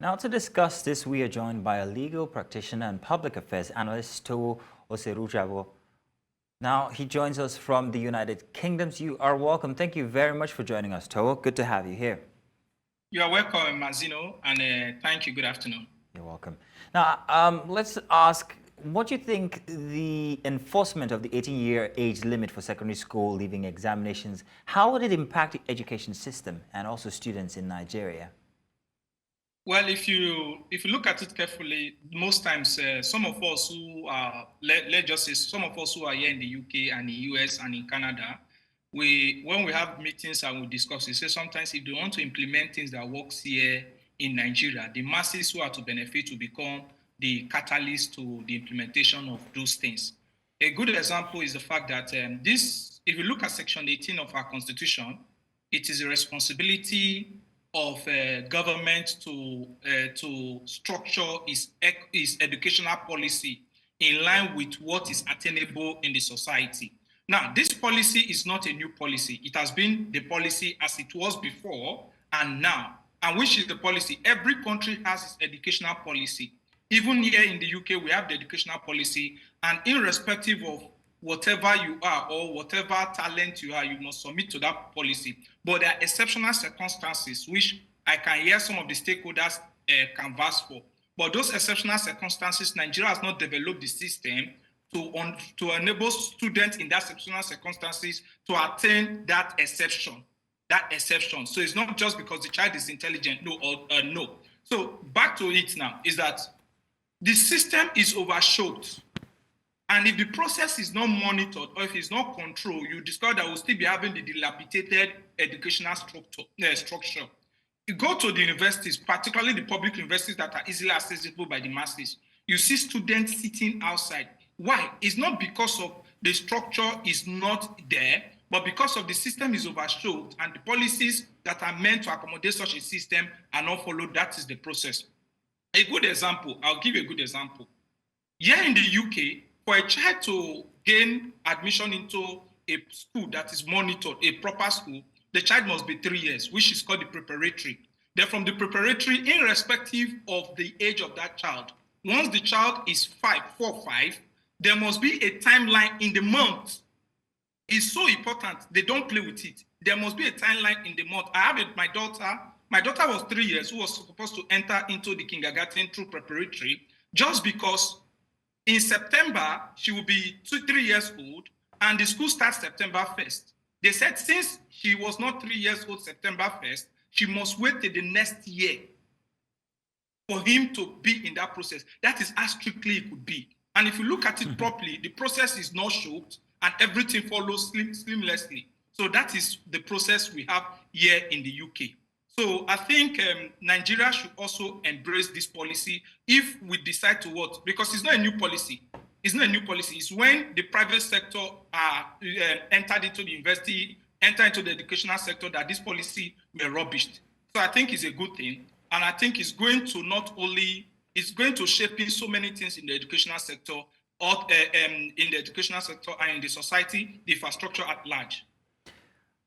Now, to discuss this, we are joined by a legal practitioner and public affairs analyst, Tohwo Oseruvwoja. Now, he joins us from the United Kingdom. You are welcome. Thank you very much for joining us, Tohwo. Good to have you here. You are welcome, Mazino, and thank you. Good afternoon. You're welcome. Now, let's ask, what do you think the enforcement of the 18-year age limit for secondary school leaving examinations, how would it impact the education system and also students in Nigeria? Well, if you look at it carefully, most times some of us who are, let's just say, some of us who are here in the UK and the US and in Canada, when we have meetings and we discuss, we say sometimes if they want to implement things that works here in Nigeria, the masses who are to benefit will become the catalyst to the implementation of those things. A good example is the fact that if you look at Section 18 of our Constitution, it is a responsibility of government to structure its educational policy in line with what is attainable in the society. Now, this policy is not a new policy. It has been the policy as it was before and now. And which is the policy? Every country has its educational policy. Even here in the UK, we have the educational policy, and irrespective of whatever you are or whatever talent you are, you must submit to that policy. But there are exceptional circumstances which I can hear some of the stakeholders canvass for. But those exceptional circumstances, Nigeria has not developed the system to enable students in that exceptional circumstances to attain that exception. So it's not just because the child is intelligent, no. So back to it now, is that the system is overshot. And if the process is not monitored or if it's not controlled, you discover that we'll still be having the dilapidated educational structure. You go to the universities, particularly the public universities that are easily accessible by the masses, you see students sitting outside. Why? It's not because of the structure is not there, but because of the system is overshot and the policies that are meant to accommodate such a system are not followed. That is the process. A good example, I'll give you a good example. Here in the UK, for a child to gain admission into a school that is monitored, a proper school, the child must be 3 years, which is called the preparatory. Then from the preparatory, irrespective of the age of that child, once the child is 5, there must be a timeline in the month. It's so important. They don't play with it. There must be a timeline in the month. I have my daughter. My daughter was 3 years, who was supposed to enter into the kindergarten through preparatory, just because in September, she will be 3 years old, and the school starts September 1st. They said since she was not 3 years old September 1st, she must wait till the next year for him to be in that process. That is as strictly it could be. And if you look at it properly, the process is not short and everything follows seamlessly. So that is the process we have here in the UK. So I think Nigeria should also embrace this policy if we decide to what, because it's not a new policy. It's not a new policy. It's when the private sector entered into the university, entered into the educational sector, that this policy were rubbished. So I think it's a good thing. And I think it's going to not only, it's going to shape in so many things in the educational sector, or and in the society, the infrastructure at large.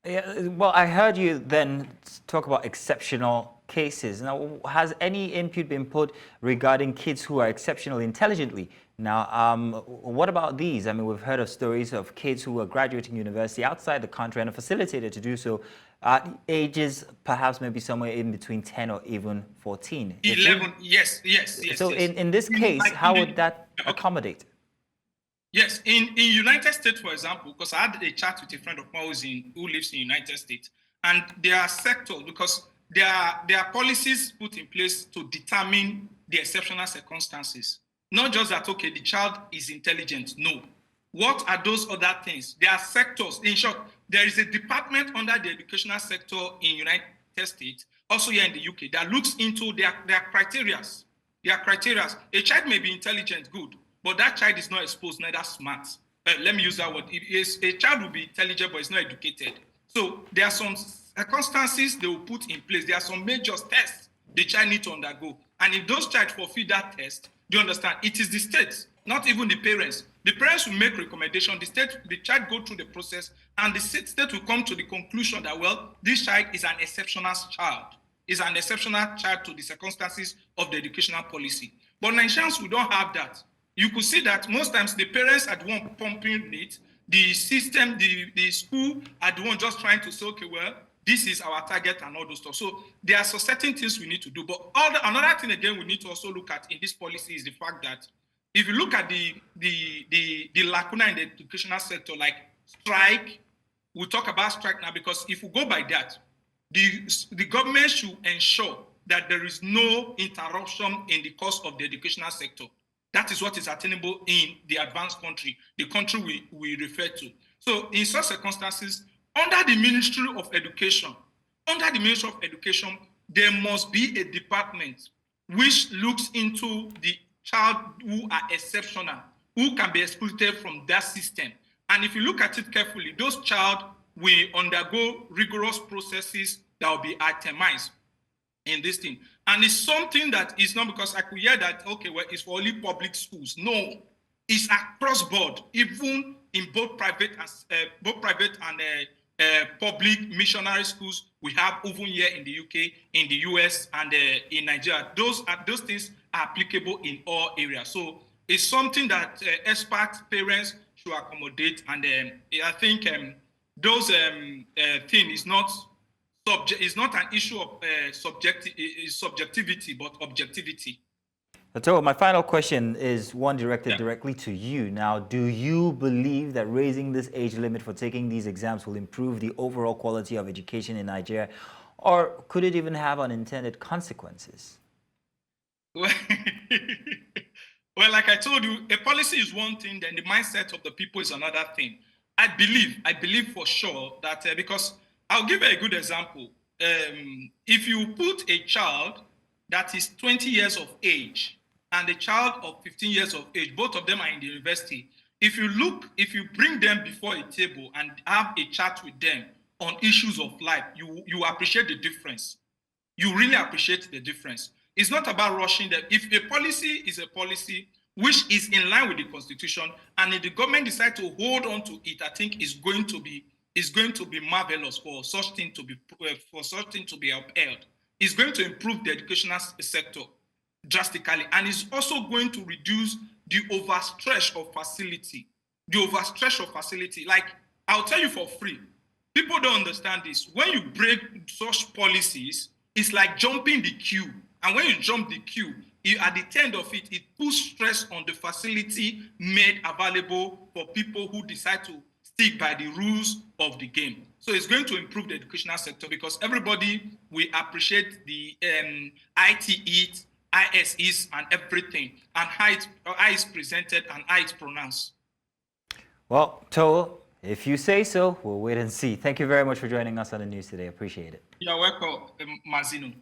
Yeah, well, I heard you then talk about exceptional cases. Now, has any input been put regarding kids who are exceptionally intelligently? Now, what about these? I mean, we've heard of stories of kids who are graduating university outside the country and are facilitated to do so at ages perhaps maybe somewhere in between 10 or even 14. 11, yes. So in this case, how would that accommodate? Yes, in United States, for example, because I had a chat with a friend of mine who lives in United States, and there are sectors, because there are policies put in place to determine the exceptional circumstances. Not just that, okay, the child is intelligent. No. What are those other things? There are sectors. In short, there is a department under the educational sector in United States, also here in the UK, that looks into their criteria. A child may be intelligent, good, but that child is not exposed, neither smart. Let me use that word. A child will be intelligent, but is not educated. So there are some circumstances they will put in place. There are some major tests the child needs to undergo. And if those child fulfill that test, do you understand? It is the state, not even the parents. The parents will make recommendation. The child go through the process, and the state will come to the conclusion that, well, this child is an exceptional child. is an exceptional child to the circumstances of the educational policy. But Nigerians, we don't have that. You could see that most times the parents are the one pumping it, the system, the school are the one just trying to say, okay, well, this is our target and all those stuff. So there are some certain things we need to do. But another thing again we need to also look at in this policy is the fact that if you look at the lacuna in the educational sector, like strike, we'll talk about strike now, because if we go by that, the government should ensure that there is no interruption in the course of the educational sector. That is what is attainable in the advanced country, the country we refer to. So in such circumstances, under the Ministry of Education, there must be a department which looks into the child who are exceptional, who can be excluded from that system. And if you look at it carefully, those child will undergo rigorous processes that will be itemized in this thing. And it's something that is not because I could hear that, okay, well, it's for only public schools. No, it's across board, even in both private and public missionary schools we have even here in the UK, in the US, and in Nigeria. Those things are applicable in all areas. So it's something that experts, parents should accommodate. And I think those thing is not an issue of subjectivity, but objectivity. So my final question is one directed directly to you. Now, do you believe that raising this age limit for taking these exams will improve the overall quality of education in Nigeria, or could it even have unintended consequences? Well, like I told you, a policy is one thing, then the mindset of the people is another thing. I believe for sure that because I'll give you a good example. If you put a child that is 20 years of age and a child of 15 years of age, both of them are in the university. If you bring them before a table and have a chat with them on issues of life, you appreciate the difference. You really appreciate the difference. It's not about rushing them. If a policy is a policy which is in line with the Constitution, and if the government decide to hold on to it, I think it's going to be marvelous for such thing to be upheld. It's going to improve the educational sector drastically, and it's also going to reduce the overstretch of facility. Like, I'll tell you for free, people don't understand this. When you break such policies, it's like jumping the queue. And when you jump the queue, at the end of it, it puts stress on the facility made available for people who decide to stick by the rules of the game. So it's going to improve the educational sector because everybody will appreciate the ITE, ISEs, and everything, and how it's presented and how it's pronounced. Well, Tohwo, if you say so, we'll wait and see. Thank you very much for joining us on the news today. Appreciate it. You're welcome, Mazino.